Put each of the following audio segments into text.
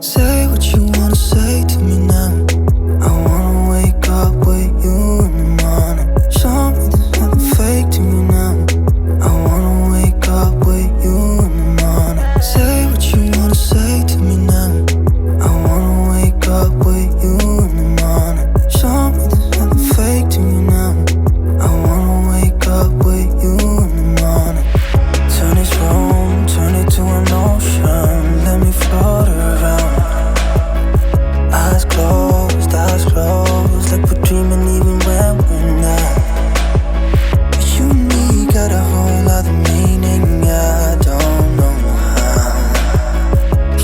Say what you wanna say to me now. I wanna wake up with you in the morning. Show me there's nothing fake to me now. I wanna wake up with you in the morning. Say what you wanna say to me now. I wanna wake up with you in the morning. Show me there's nothing fake to me now. I wanna wake up with you in the morning. Turn this room, turn it to an ocean. Let me float around. Eyes closed, like we're dreaming even when we're not. You and me got a whole other meaning, I don't know how.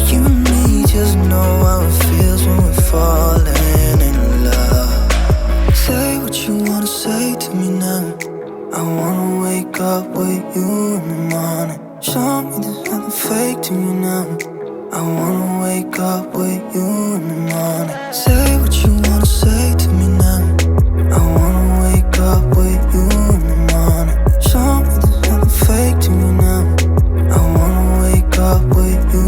You and me just know how it feels when we're falling in love. Say what you wanna say to me now. I wanna wake up with you in the morning. Show me there's nothing fake to me now. I wanna wake up with you in the morning. Say what you wanna say to me now. I wanna wake up with you in the morning. Show me there's nothing fake to me now. I wanna wake up with you